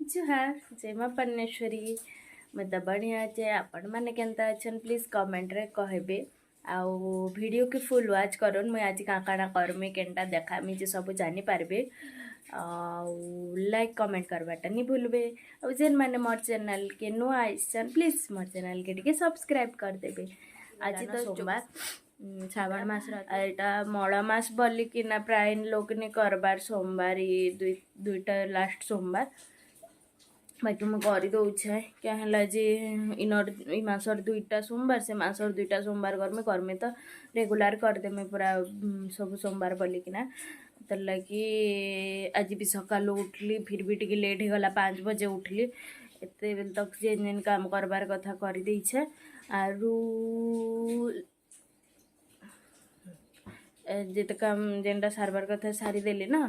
जुहार जय माँ परमेश्वरी मैं तो बढ़िया जे आपण मैंने केनता अच्छन प्लीज कमेंट रे कहबे आउ वीडियो के फुल वाच करन मुझे आज काकाना करमी केनटा देखामी जे सब जानी पारबे आउ लाइक कमेंट करवाटा नहीं भूलबे आउ जेन मैंने मोर चैनल के नुआ आइसन प्लीज मोर चैनल के टिके सब्सक्राइब कर देबे। आज तो सोमवार श्रावण मास एटा मड़ मास बोलिकिना प्राय लोग ने करबार सोमवार दुईटा लास्ट सोमवार बाकी मुझे करदे क्या है जे इनर मसर दुईटा सोमवार से मसर दुईटा सोमवार करमी तो रेगुलार करदेमी पूरा सब सोमवार बोलिकिना तो लगी आज भी सका उठली फिर भी टी लेट हो गला 5 बजे उठली एत तक जेन जेन काम करबार कथा कर देछे आरु जेते काम जेनटा सारबार कथा सारी देली ना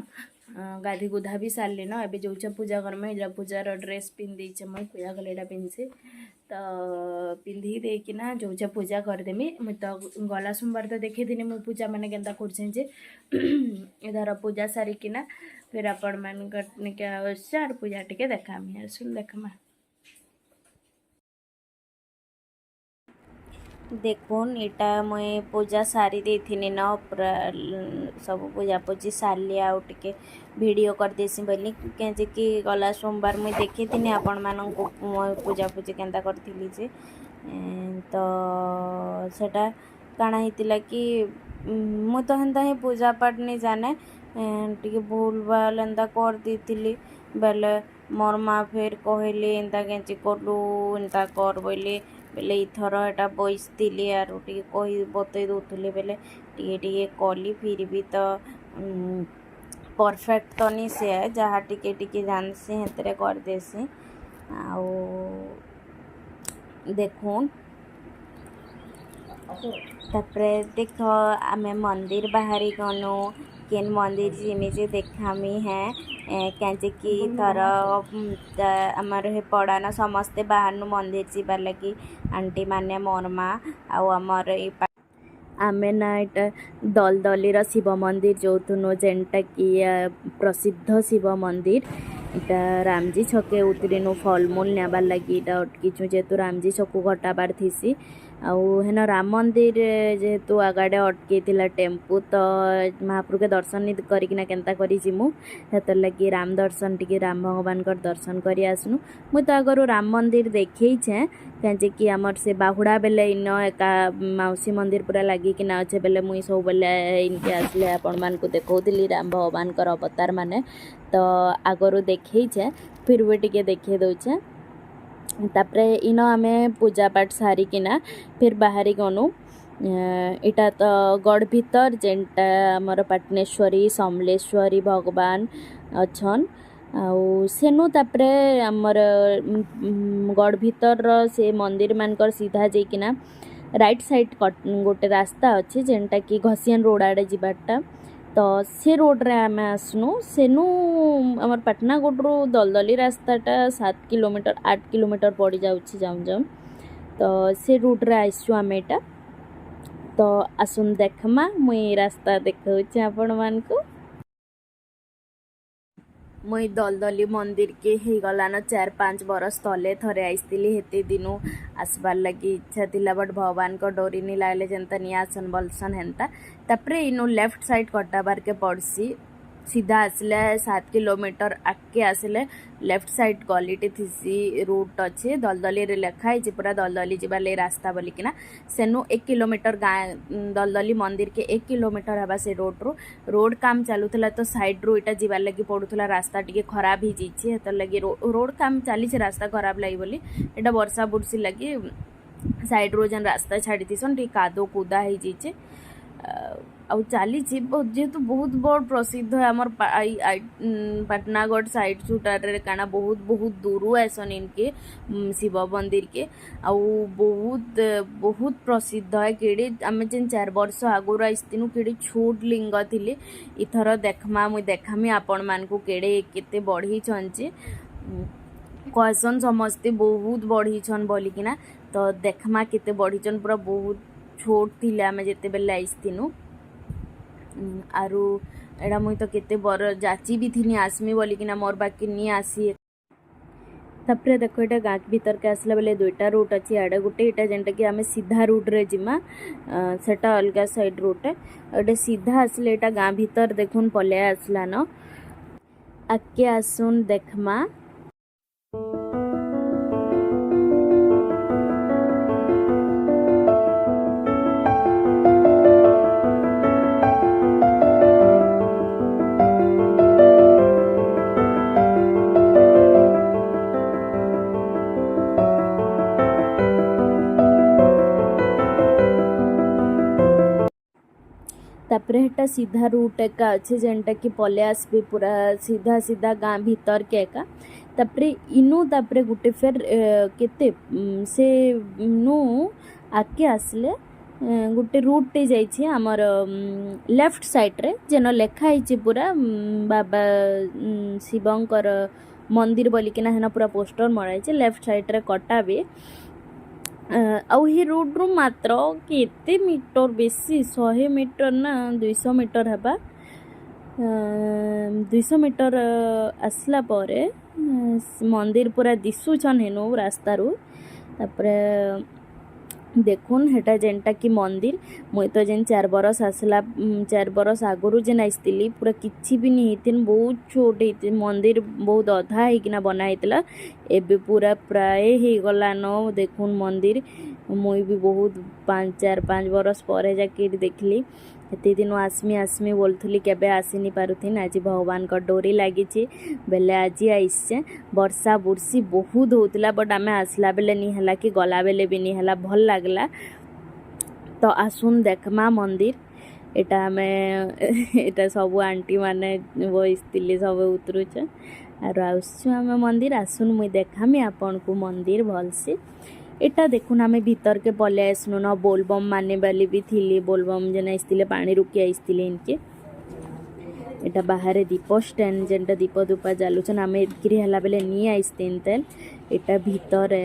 गाधी गुधा भी सारली ना अभी जो पूजा करमे पूजार ड्रेस पिंधे मुझे पूजा कलेटा पिंधे तो पिंधि देकिना जो पूजा करदेमी मुझे तो गला सोमवार तो देखी दिन मुझे पूजा मैंने केन्ता कर इधर पूजा सारिकिना फिर आपण मान क्या पूजा टिके देखामी सुन देखमा देखुन इटा मुई पूजा सारी देथिनी न पूरा सब पूजा पूजी सारली आउ टिके वीडियो कर देसी बोली कहीं कि गला सोमवार मुई देखी थी आपण मानक पूजा पूजी केन्ता करथिली जे तो सेटा काना हितिला कि मु तो हेन्ता ही पूजा पाठ नहीं जाने टिके भूल भाल एंता कर देथिली बेले मोर माँ फिर कहले एंता केंची कलु एंता कर बोली बेले इथर एटा बैसती आर टे कही बतई दूसरी बेले टे कली फिर भी तो परफेक्ट तो नहीं से जहाँ टे जानसी हेतरे कर देसी आउ देखुन तापरे देख आमे मंदिर बाहरी गनु केन मंदिर जिमी जे देखामी है कहीं कि थर आमर हे पड़ाना समस्ते बाहर मंदिर जीवार लगी आंटी माने मोर माँ आमर आमे ना यहाँ दलदली शिव मंदिर जो जेनटा कि प्रसिद्ध शिव मंदिर इटा रामजी छके उतरीनु फलमूल नेबार लगी इटा अटकीचु जेहेतु रामजी छकु घटाबार थीसी आउ हेन राम मंदिर जेहेतु आगाड़े अटके टेम्पू तो महाप्रभु के दर्शन करिकिना केन्ता करी जिमु हेतर लगी राम दर्शन टिके राम भगवान कर दर्शन करी आसनु मुई तो आगरू राम मंदिर देखैछे कहीं कि आमर से बाहुड़ा बेले इन एका मौसी मंदिर पूरा लगी कि ना अच्छे बेले मुई सब बेले इनके आसले आपण मान को देखौली राम भगवान कर अवतार माने तो आगरू देखैछे फिर भी टिके देखे दौचे तापरे इन आमे पूजा पाठ सारिकिना फिर बाहरी गनु इटा तो गढ़ भीतर जेनटा आमर पाटनेश्वरी समलेश्वरी भगवान अच्छन आउ सेनु तापरे आमर गढ़ भीतर से मंदिर मानकर सीधा जाइकिना राइट साइड गोटे रास्ता अच्छे जेनटा कि घसियान रोड आड़े जीवाटा तो से रोड रे आमे आसनु सेनु आमर पाटनागढ़ दलदली रास्ताटा 7 किलोमीटर 8 किलोमीटर पड़ जाउछि जाऊँ जाऊँ तो से रूट रे आइसु आमे एटा तो आसुन देखमा मुई रास्ता देखौछि आपण मानकु मुई दलदली मंदिर के ही गलान 4-5 बरस तले थरे आइसतिली हेते दिनु आसबार लगी इच्छा थिला बट भगवान को डोरी नहीं लागले जेनता नहीं आसन बलसन हेन्ता तापरे इनु लेफ्ट साइड कटाबार के पड़सी सीधा आसले 7 किलोमीटर आगे आसले लेफ्ट साइड गलीटे थीसी रूट अच्छे दलदली रे लिखाई पूरा दलदली जीवार ले रास्ता बोलिकिना सेनु 1 किलोमीटर गाँ दलदली मंदिर के 1 किलोमीटर हवा से रोड काम चलूला तो साइड रू इटा जीवार लगी पड़ूला रास्ता टिके खराब ही जाइए हेतर लगी रोड काम चली रास्ता खराब लगी बोली एटा वर्षा बुर्सी लगी साइड रू जेन रास्ता छाड़ी थीसन टी कादो कूदा हो जाइए आउ चली जेहेतु बहुत बड़ प्रसिद्ध है आमर पाटनागढ़ साइड सुटार काना बहुत बहुत दूर आसन इनके शिव मंदिर के आउ बहुत बहुत प्रसिद्ध है केड़े आम जेन 4 वर्ष आगुर आसतीनु केड़े छोट लिंग थिले इथर देखमा मुई देखामी आपण मान को केड़े केते बढ़ी छंचे कहसन समस्ते बहुत बढ़ी छन बोलिकिना तो देखमा केते बढ़ी छन पूरा बहुत छोट थिले आमे जेते बेले आइसतीनु आरु एड़ा मुई तो केते बर जाची भी थी आसमी बोलिकिना मोर बाकी नहीं आसी तापर देखो ये गाँ भीतर के आसला बेले दुईटा रूट अच्छी आड़े गोटे यहाँ जेनटा कि आम सीधा रूट्रे जिमा सेटा अलग साइड रूट ये सीधा आसले यहाँ गाँ भीतर देखुन पलै आसलान आगे आसुन देखमा तापर हेटा सीधा रूट एका अच्छे जेनटा कि पलै आसबे पूरा सीधा सीधा गाँ भीतर के एका तापर इनु तापर गुटे फेर केते से नु आगे आसले गोटे रूटे जाइए आमर लेफ्ट साइड रे जेन लेखाई पूरा बाबा शिवंकर मंदिर बोलिकिना हेना पूरा पोस्टर मराई लेफ्ट साइड रे कटा भी आउ ही रोड रू मात्र केते मीटर बेसी 100 मीटर ना 200 मीटर हेबा 200 मीटर आसला परे मंदिर पूरा दिशुछन हेनु रास्ता रू तापर देखुन हेटा जेनटा कि मंदिर मुई तो जेन 4 बरस आसला 4 बरस आगरू जेन आइसतिली पूरा किछि भी नहीं हेतिन बहुत छोट हेति मंदिर बहुत अधा हेकिना बना हेतला एबे पूरा प्राय हे गला न देखुन मंदिर मुई भी बहुत 5 बरस पर जाके देखली हेती दिन आसमी बोलथुली केबे आसी नहीं पारुथिन आज भगवान का डोरी लागी बेले आज आइसे वर्षा बुर्सी बहुत होतला बट आमे आसला बेले नहीं हला कि गला बेले भी नहीं हला भल लागला तो आसुन देखमा मंदिर एटा हमें एटा सब आंटी माने बइसतिले सब उतरुछ आरो आसु हमें मंदिर आसुन मुई देखामी आपन को मंदिर भल से एटा देखुन आमे भीतर के पलै आसनु न बोलबम माने बाली भी थिली बोलबम जेन आइसतिले पानी रुकी आइसतिले इनके एटा बाहर दीप स्टैंड जेनटा दीप दुपा जालुछन आमे एतकिरी हला बेले नी आइसतेन तेल एटा भीतर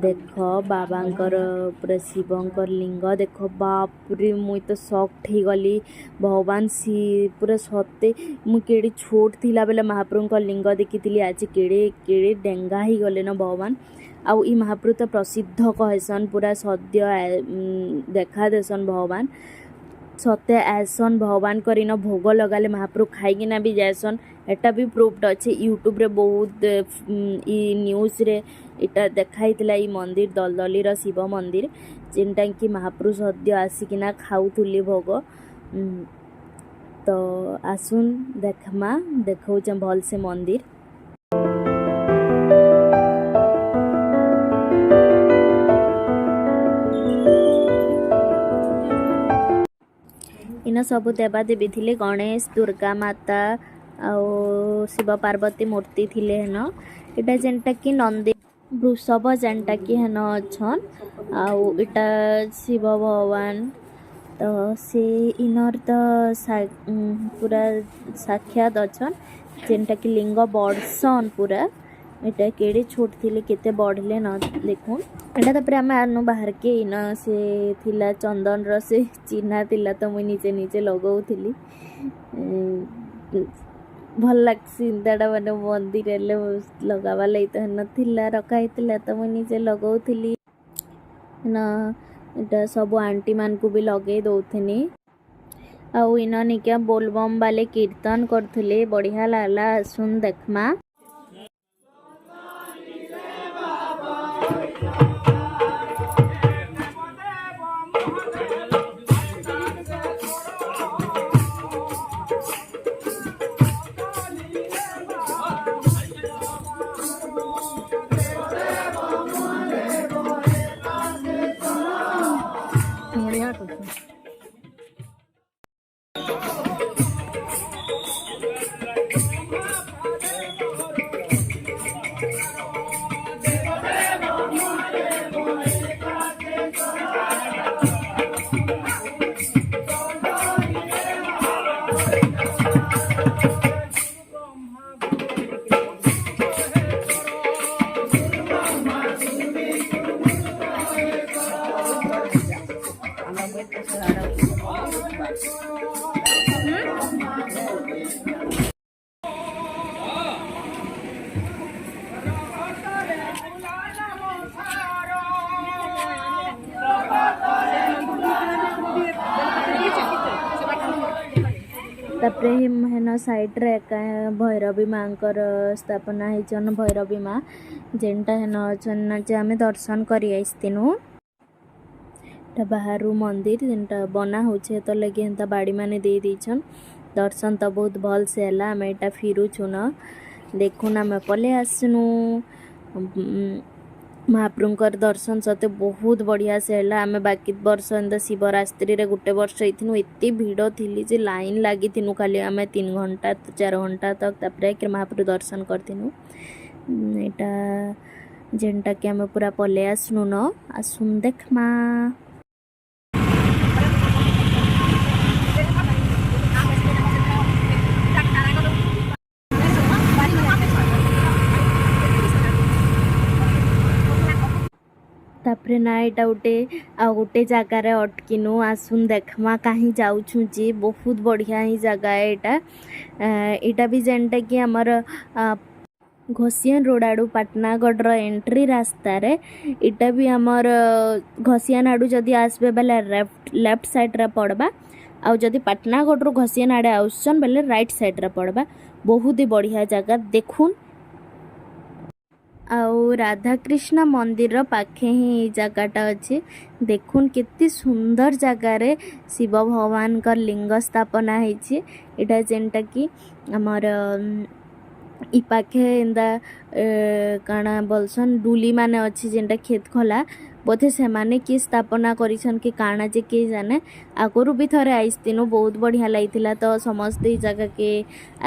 देख बाबांकर पूरा शिवंकर लिंग देख बाप रे मुई तो शॉक्ड ही गली भगवान सी पूरा सते मु केड़ी छोट थिला बेले महाप्रभुंकर लिंग देखिथिली आज केड़े केड़े डेंगा ही गले न भगवान आउ ई महाप्रभु तो प्रसिद्ध कहसन पूरा सद्य देखा देसन भगवान सत्य आसन भगवान करिन भोग लगाले महाप्रभु खाइकिना भी जासन एटा भी प्रूफ्ड अच्छे यूट्यूब रे बहुत ई न्यूज रे इटा देखाइतला ई मंदिर दलदलीर शिव मंदिर जेनटा कि महाप्रभु सद्य आसिकिना खाउथुली भोग तो आसुन देखमा देखौचे भल से मंदिर इन सब देवादेवी थिले गणेश दुर्गा माता आउ शिव पार्वती मूर्ति थिले हेन इटा जेनटा कि नंदी वृषभ जेनटा कि हेन अच्छन आउ इटा शिव भगवान तो से इनर तो पूरा साक्षात अच्छन जेनटा कि लिंग बड़सन पूरा एटा केड़े छोट थिले केते बढ़ले न देखुन एटा तापर आमे आनु बाहर के इन से थिला चंदन र से चिन्हा थिला तो मुई नीचे नीचे लगाउथिली भल लागसी दाडा माने मंदिर ले लगावा लई तो न थिला रखा हितला तो मुई नीचे लगाउथिली ना एटा सब आंटी मान को भी लगे दउथनी आउ इन निका बोलबम वाले कीर्तन करथले बढ़िया लागला सुन देखमा तापरे हेन साइड रे एका भैरवी माँकर स्थापना होइछन भैरवी माँ जेनटा हेन अछन जे आमे दर्शन करि आइस्तिनु बाहर मंदिर जेनटा बना होछे तो लगे हेन्ता बाड़ी माने दे दीछन दर्शन तो बहुत भल से हला आमे एटा फिरुछु न देखुन आमे पले आसनु महाप्रभुकर दर्शन सते बहुत बढ़िया से हला आमे बाकी वर्ष एंदा शिवरात्रि रे गुटे वर्ष इथिनु एत्ते भीड़ थिली जे लाइन लागी थिनु खाली आमे 3 घंटा 4 घंटा तक तापरे के महाप्रभु दर्शन करथिनु एटा जेनटा के आमे पूरा पले आसनु न आसुन देखमा तापरे ना एटा गोटे जगार अटकिनु आसुन देखमा कहीं जाऊछु जी बहुत बढ़िया ही जगह है एटा भी जेनटा कि हमर घोसियान रोड आडू पाटनागढ़ एंट्री रास्ता रे इटा भी हमर घोसियान आडू जदि आसबे बेले लेफ्ट साइड रे पड़बा आउ जदि पाटनागढ़ रो घोसियान आडे आउसन बेले राइट साइड रे पड़बा बहुत ही बढ़िया जगह देखुन आउ राधा कृष्ण मंदिर पाखे ही जगहटा अच्छे देखुन केते सुंदर जगह रे शिव भगवान का लिंग स्थापना होइछे एटा जेनटा कि हमर इ पाखे एंदा काना बोलसन डुली माने अच्छी जेनटा खेत खोला बोधे से माने की स्थापना करिसन कि काना जे के जाने आगरु भी थरे आइस्तिनु बहुत बढ़िया लागितिला तो समस्त ई जगह के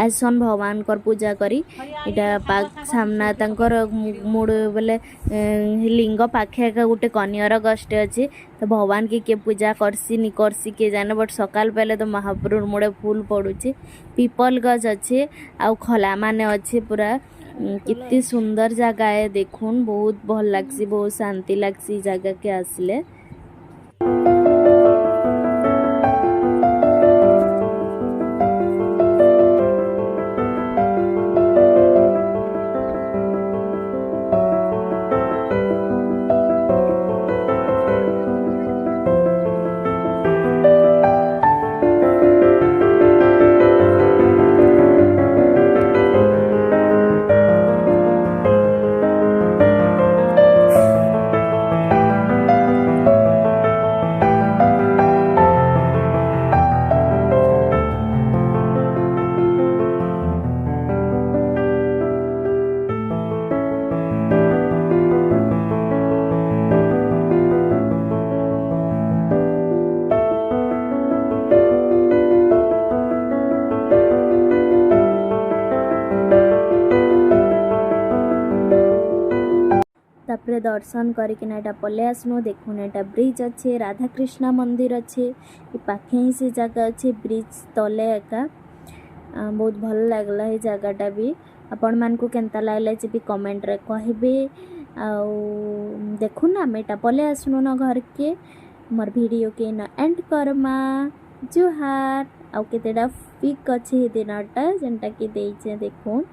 आसन भगवान कर पूजा करी इटा पाक सामना तंकर मुड़ बोले लिंग पाखे का गुटे कन्यर गष्टे अच्छे तो भगवान के पूजा करसी नि करसी के जाने बट सकाल पहले तो महाप्रभु मुड़े फूल पड़ुचे पीपल गज अच्छे आउ खला माने अच्छे पूरा कितनी सुंदर जगह है देखुन बहुत भल लागसी बहुत शांति लागसी जगह के आसले तापरे दर्शन करकिना एटा पले आसनु देखुन एटा ब्रिज अच्छे राधा कृष्ण मंदिर अच्छे ये पाखे ही से जगह अच्छे ब्रिज तले एका बहुत भल लागला है जगहटा भी आपण मान को केनता लागला जे भी कमेंट रे कहबे आ देखुन आम एटा पले आसनु न घर के मोर वीडियो के न एंड करमा जुहार आउ केतेडा पिक अच्छे दिनटा जेनटा कि देइछे देखुन।